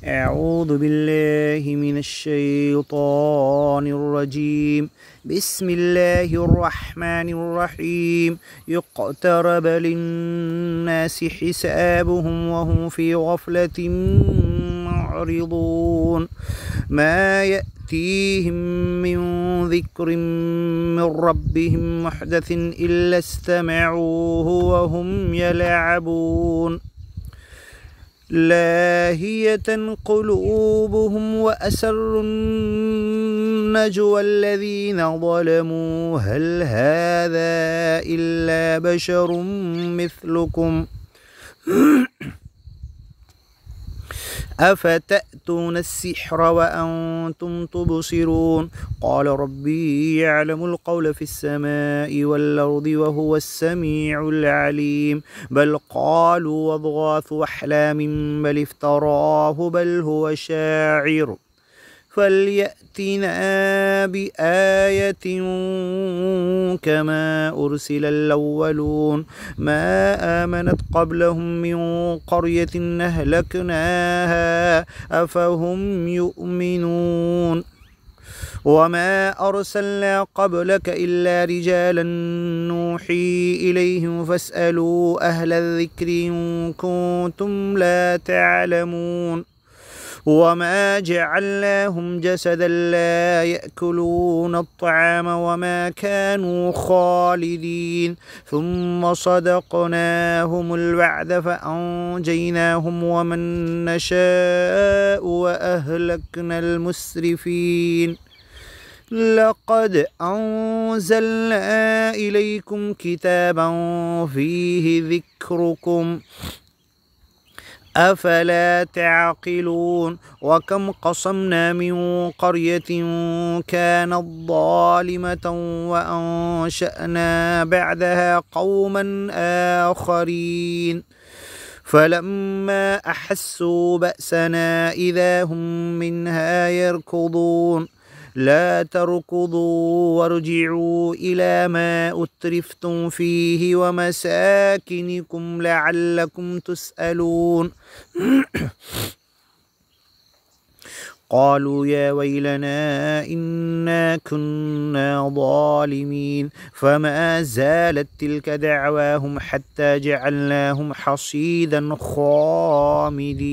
أعوذ بالله من الشيطان الرجيم. بسم الله الرحمن الرحيم. اقترب للناس حسابهم وهم في غفلة معرضون. ما يأتيهم من ذكر من ربهم محدث إلا استمعوه وهم يلعبون. لاهية قلوبهم وأسروا النجوى الذين ظلموا هل هذا إلا بشر مثلكم أفتأتون السحر وأنتم تبصرون. قال ربي يعلم القول في السماء والأرض وهو السميع العليم. بل قالوا أضغاث أحلام بل افتراه بل هو شاعر فليأتنا بآية كما أرسل الأولون. ما آمنت قبلهم من قرية أهلكناها أفهم يؤمنون. وما أرسلنا قبلك إلا رجالا نوحي إليهم فاسألوا أهل الذكر إن كنتم لا تعلمون. وما جعلناهم جسدا لا يأكلون الطعام وما كانوا خالدين. ثم صدقناهم الوعد فأنجيناهم ومن نشاء وأهلكنا المسرفين. لقد أنزلنا إليكم كتابا فيه ذكركم أفلا تعقلون. وكم قصمنا من قرية كانت ظالمة وأنشأنا بعدها قوما آخرين فلما أحسوا بأسنا إذا هم منها يركضون. لا تركضوا وارجعوا إلى ما أترفتم فيه ومساكنكم لعلكم تسألون. قالوا يا ويلنا إنا كنا ظالمين. فما زالت تلك دعواهم حتى جعلناهم حصيدا خامدين.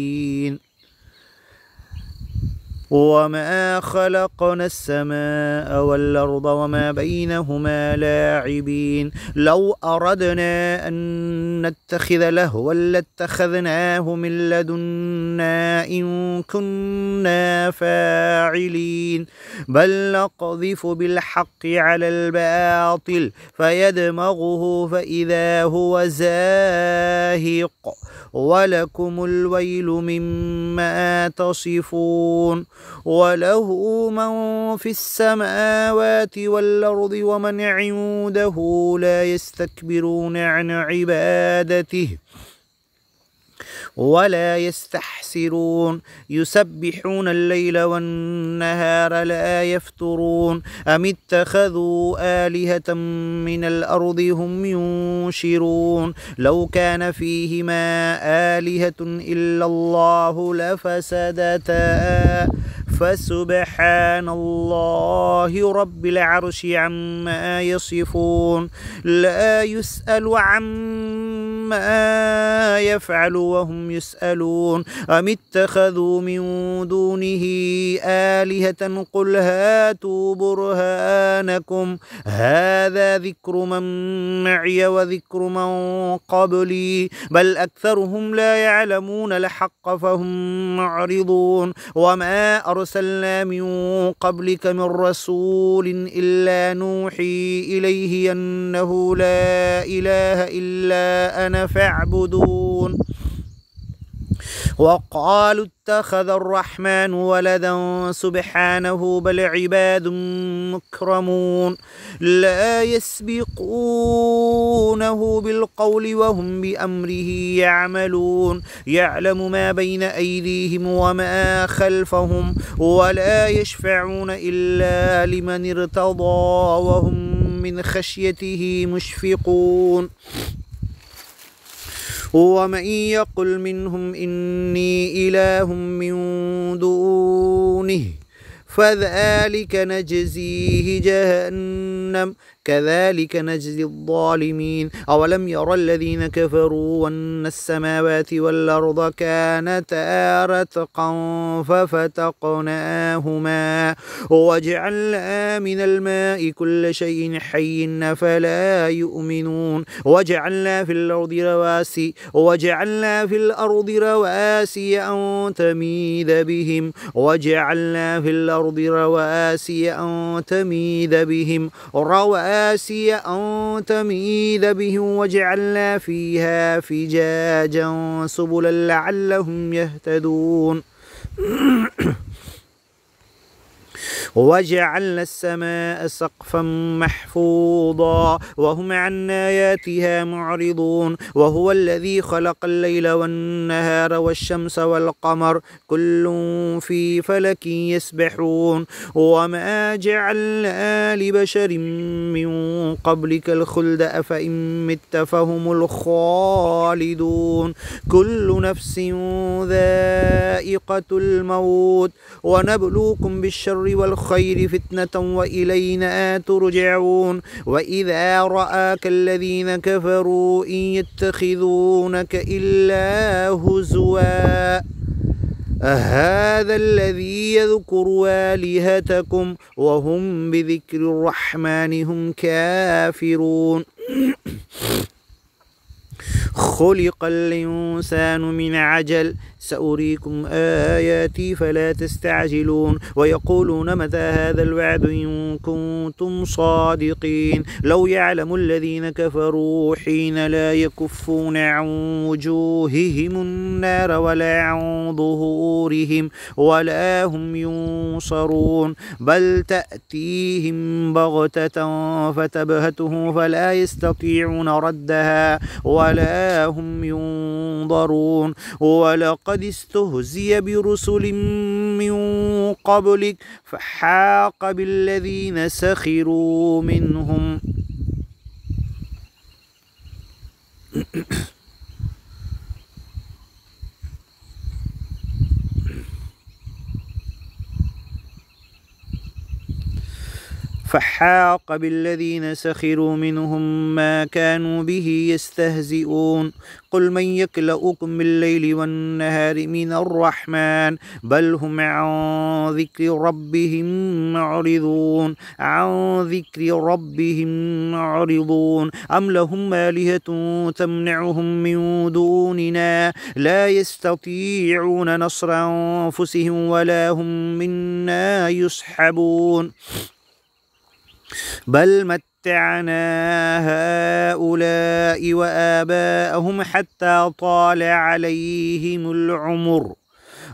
وما خلقنا السماء والأرض وما بينهما لاعبين. لو أردنا أن نتخذ لهوا لاتخذناه من لدنا إن كنا فاعلين. بل نقذف بالحق على الباطل فيدمغه فإذا هو زاهق ولكم الويل مما تصفون. وله من في السماوات والأرض ومن عنده لا يستكبرون عن عبادته ولا يستحسرون. يسبحون الليل والنهار لا يفترون. أم اتخذوا آلهة من الأرض هم ينشرون. لو كان فيهما آلهة إلا الله لفسدتا فسبحان الله رب العرش عما يصفون. لا يسأل عما يفعل وهم يسألون. أم اتخذوا من دونه آلهة قل هاتوا برهانكم هذا ذكر من معي وذكر من قبلي بل أكثرهم لا يعلمون الحق فهم معرضون. وما أرسلنا من قبلك من رسول إلا نوحي إليه أنه لا إله إلا أنا فاعبدون. وقالوا اتخذ الرحمن ولدا سبحانه بل عباد مكرمون لا يسبقونه بالقول وهم بأمره يعملون. يعلم ما بين أيديهم وما خلفهم ولا يشفعون إلا لمن ارتضى وهم من خشيته مشفقون. ومن يقل منهم إني إله من دونه فذلك نجزيه جهنم كذلك نجزي الظالمين أولم ير الذين كفروا أن السماوات والأرض كانتا رتقا ففتقناهما وجعلنا من الماء كل شيء حي فلا يؤمنون وجعلنا في الأرض رواسي أن تميد بهم وجعلنا فيها فجاجا سبلا لعلهم يهتدون وجعلنا السماء سقفا محفوظا وهم عن آياتها معرضون وهو الذي خلق الليل والنهار والشمس والقمر كل في فلك يسبحون وما جعلنا لبشر من قبلك الخلد أفإن مت فهم الخالدون كل نفس ذائقة الموت ونبلوكم بالشر والخير فتنة وإلينا ترجعون وإذا رآك الذين كفروا إن يتخذونك إلا هزوا هذا الذي يذكر آلهتكم وهم بذكر الرحمن هم كافرون خلق الإنسان من عجل سأريكم آياتي فلا تستعجلون ويقولون متى هذا الوعد إن كنتم صادقين لو يعلم الذين كفروا حين لا يكفون عن وجوههم النار ولا عن ظهورهم ولا هم ينصرون بل تأتيهم بغتة فتبهتهم فلا يستطيعون ردها ولا هم ينظرون ولقد استهزئ برسل من قبلك فحاق بالذين سخروا منهم ما كانوا به يستهزئون قل من يكلؤكم بالليل والنهار من الرحمن بل هم عن ذكر ربهم معرضون أم لهم آلهة تمنعهم من دوننا لا يستطيعون نصر أنفسهم ولا هم منا يصحبون بل متعنا هؤلاء وآباءهم حتى طال عليهم العمر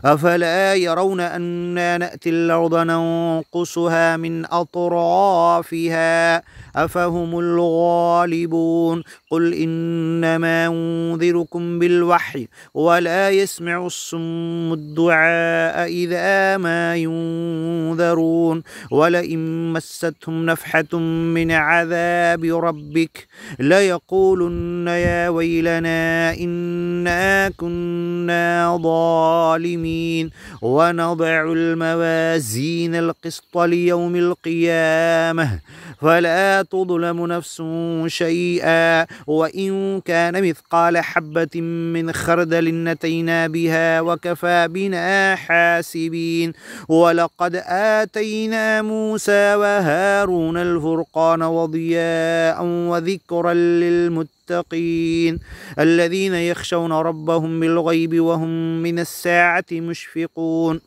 أفلا يرون أنا نأتي الأرض ننقصها من أطرافها أفهم الغالبون قل إنما أنذركم بالوحي ولا يسمع الصم الدعاء إذا ما ينذرون ولئن مستهم نفحة من عذاب ربك ليقولن يا ويلنا إنا كنا ظالمين ونضع الموازين القسط ليوم القيامة فلا تظلم نفس شيئا وإن كان مثقال حبة من خردل أتينا بها وكفى بنا حاسبين ولقد آتينا موسى وهارون الفرقان وضياء وذكرا للمتقين الذين يخشون ربهم بالغيب وهم من الساعة مشفقون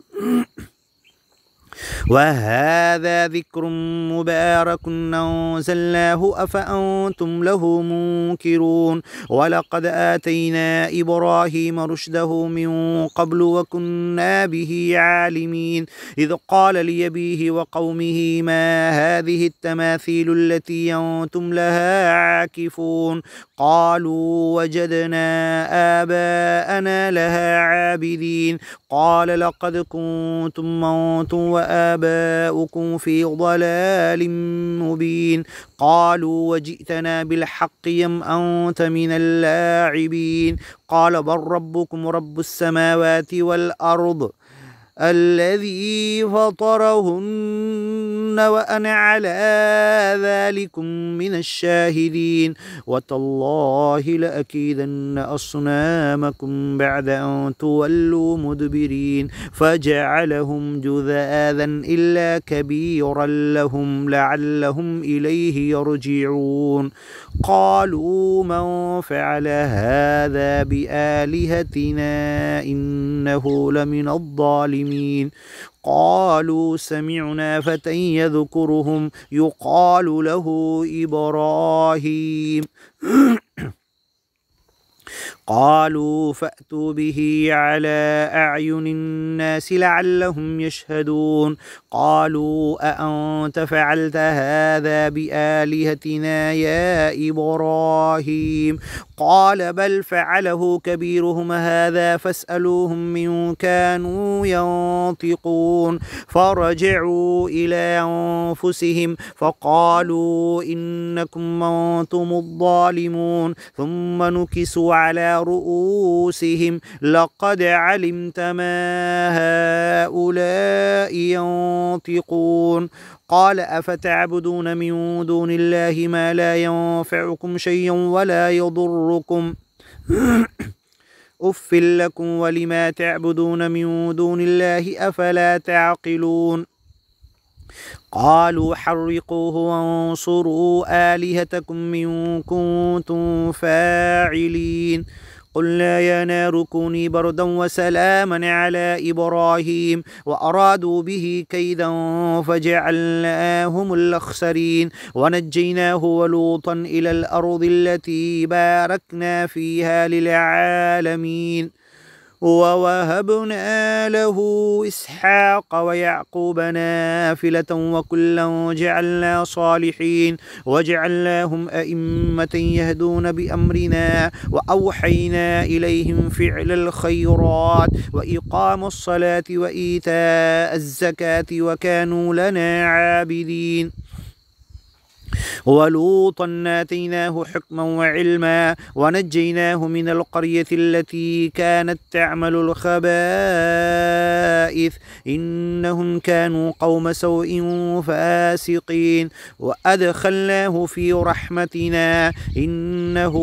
وهذا ذكر مبارك أنزلناه أفأنتم له منكرون ولقد آتينا إبراهيم رشده من قبل وكنا به عالمين إذ قال لأبيه وقومه ما هذه التماثيل التي أنتم لها عاكفون قالوا وجدنا آباءنا لها عابدين قال لقد كنتم أنتم وآباؤكم في ضلال مبين قالوا وجئتنا بالحق أم أنت من اللاعبين قال بل ربكم رب السماوات والأرض الذي فطرهن وأنا على ذلكم من الشاهدين وتالله لأكيدن أصنامكم بعد أن تولوا مدبرين فجعلهم جذاذا إلا كبيرا لهم لعلهم إليه يرجعون قالوا من فعل هذا بآلهتنا إنه لمن الظالمين قالوا سمعنا فتى يذكرهم يقال له إبراهيم قالوا فأتوا به على أعين الناس لعلهم يشهدون قالوا أأنت فعلت هذا بآلهتنا يا إبراهيم قال بل فعله كبيرهم هذا فاسألوهم من كانوا ينطقون فرجعوا إلى أنفسهم فقالوا إنكم أنتم الظالمون ثم نكسوا على رؤوسهم لقد علمت ما هؤلاء ينطقون قال أفتعبدون من دون الله ما لا ينفعكم شيئا ولا يضركم أف لكم ولما تعبدون من دون الله أفلا تعقلون قالوا حرقوه وانصروا آلهتكم إن كنتم فاعلين قلنا يا نار كوني بردا وسلاما على إبراهيم وأرادوا به كيدا فجعلناهم الأخسرين ونجيناه ولوطا إلى الأرض التي باركنا فيها للعالمين ووهبنا له إسحاق ويعقوب نافلة وكلا جعلنا صالحين وجعلناهم أئمة يهدون بأمرنا وأوحينا إليهم فعل الخيرات وإقام الصلاة وإيتاء الزكاة وكانوا لنا عابدين ولوطا آتيناه حكما وعلما ونجيناه من القرية التي كانت تعمل الخبائث إنهم كانوا قوم سوء فاسقين وأدخلناه في رحمتنا إنه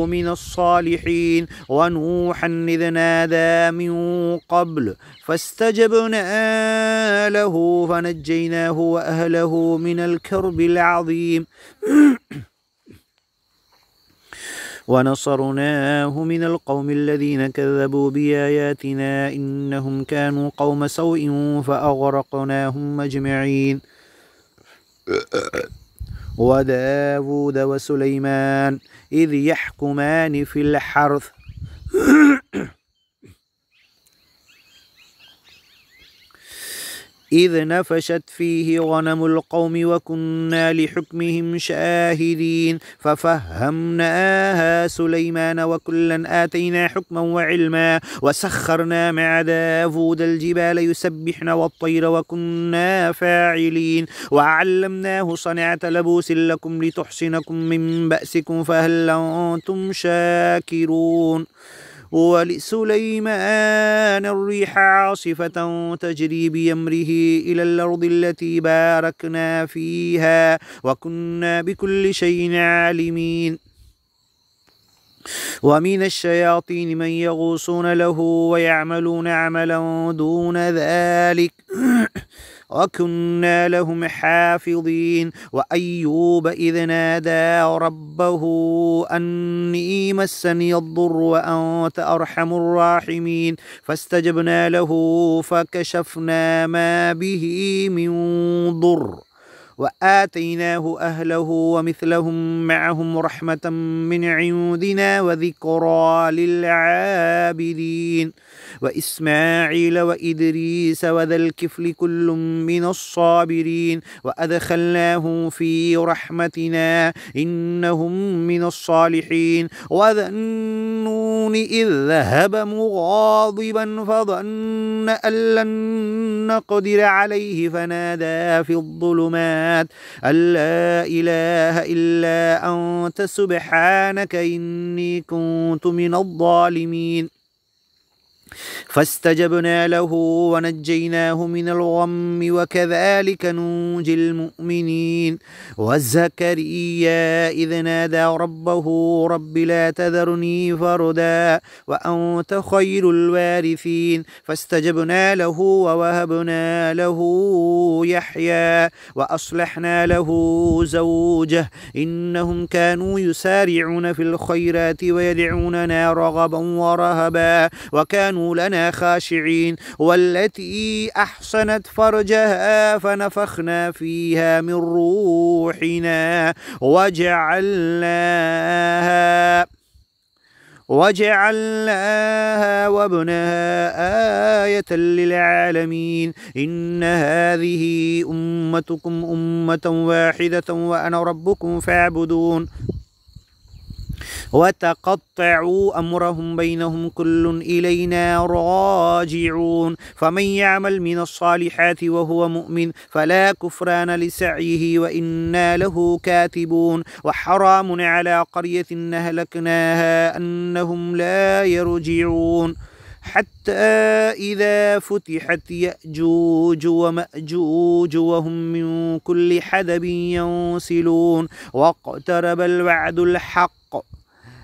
من الصالحين ونوحا إذ نادى من قبل فاستجبنا له فنجيناه وأهله من الكرب العظيم ونصرناه من القوم الذين كذبوا بآياتنا إنهم كانوا قوم سوء فأغرقناهم أجمعين وداود وسليمان إذ يحكمان في الحرث إذ نفشت فيه غنم القوم وكنا لحكمهم شاهدين ففهمناها سليمان وكلا آتينا حكما وعلما وسخرنا مع داود الجبال يسبحن والطير وكنا فاعلين وعلمناه صنعة لبوس لكم لتحصنكم من بأسكم فهل أنتم شاكرون ولسليمان الريح عاصفة تجري بأمره إلى الأرض التي باركنا فيها وكنا بكل شيء عالمين ومن الشياطين من يغوصون له ويعملون عملا دون ذلك وكنا لهم حافظين وأيوب إذ نادى ربه أني مسني الضر وأنت أرحم الراحمين فاستجبنا له فكشفنا ما به من ضر وآتيناه أهله ومثلهم معهم رحمة من عندنا وذكرى للعابدين وإسماعيل وإدريس وذا الكفل كل من الصابرين وأدخلناهم في رحمتنا إنهم من الصالحين وذا النون النون إذ ذهب مغاضبا فظن أن لن نقدر عليه فنادى في الظلمات أن لا إله إلا أنت سبحانك إني كنت من الظالمين فاستجبنا له ونجيناه من الغم وكذلك ننجي المؤمنين وزكريا إذ نادى ربه رب لا تذرني فردا وأنت خير الوارثين فاستجبنا له ووهبنا له يحيى وأصلحنا له زوجه إنهم كانوا يسارعون في الخيرات ويدعوننا رغبا ورهبا وكانوا لنا خاشعين والتي أحصنت فرجها فنفخنا فيها من روحنا وجعلناها وابنها آية للعالمين إن هذه أمتكم أمة واحدة وأنا ربكم فاعبدون وتقطعوا أمرهم بينهم كل إلينا راجعون فمن يعمل من الصالحات وهو مؤمن فلا كفران لسعيه وإنا له كاتبون وحرام على قرية أهلكناها أنهم لا يرجعون حتى إذا فتحت يأجوج ومأجوج وهم من كل حدب ينسلون واقترب الوعد الحق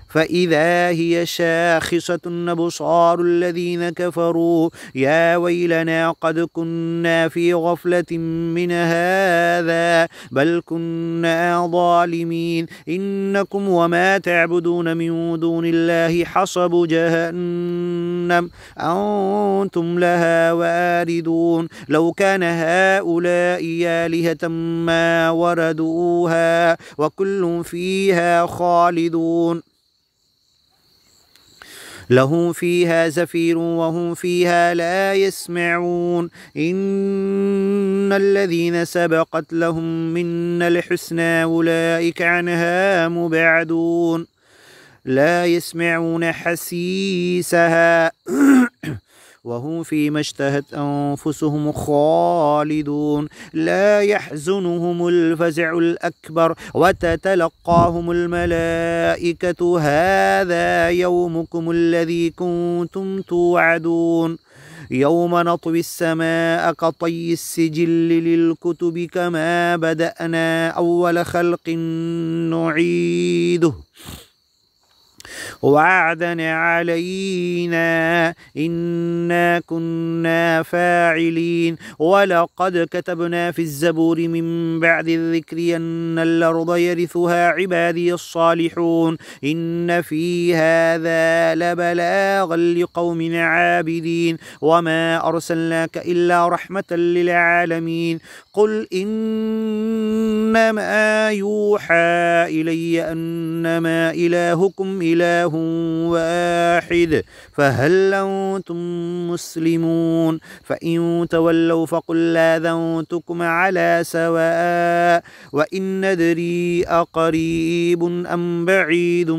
فإذا هي شاخصة أبصار الذين كفروا يا ويلنا قد كنا في غفلة من هذا بل كنا ظالمين إنكم وما تعبدون من دون الله حصب جهنم أنتم لها واردون لو كان هؤلاء آلهة ما وردوها وكل فيها خالدون لهم فيها زفير وهم فيها لا يسمعون إن الذين سبقت لهم منا الحسنى أولئك عنها مبعدون لا يسمعون حسيسها وهم فيما اشتهت أنفسهم خالدون لا يحزنهم الفزع الأكبر وتتلقاهم الملائكة هذا يومكم الذي كنتم توعدون يوم نطوي السماء كطي السجل للكتب كما بدأنا أول خلق نعيده وعدنا علينا إنا كنا فاعلين ولقد كتبنا في الزبور من بعد الذكر أن الأرض يرثها عبادي الصالحون إن في هذا لبلاغا لقوم عابدين وما أرسلناك إلا رحمة للعالمين قل إنما يوحى إلي أنما إلهكم إله واحد فهل أنتم مسلمون فإن تولوا فقل آذنتكم على سواء وإن ندري أقريب أم بعيد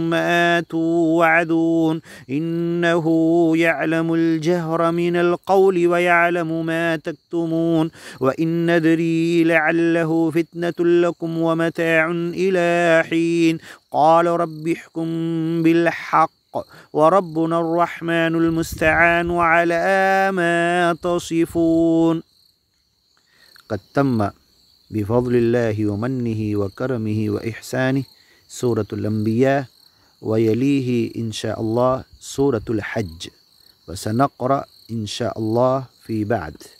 ما توعدون إنه يعلم الجهر من القول ويعلم ما تكتمون وإن ندري لعله فتنة لكم ومتاع إلى حين قال رب احكم بالحق وربنا الرحمن المستعان على ما تصفون قد تم بفضل الله ومنه وكرمه وإحسانه سورة الأنبياء ويليه إن شاء الله سورة الحج وسنقرأ إن شاء الله في بعد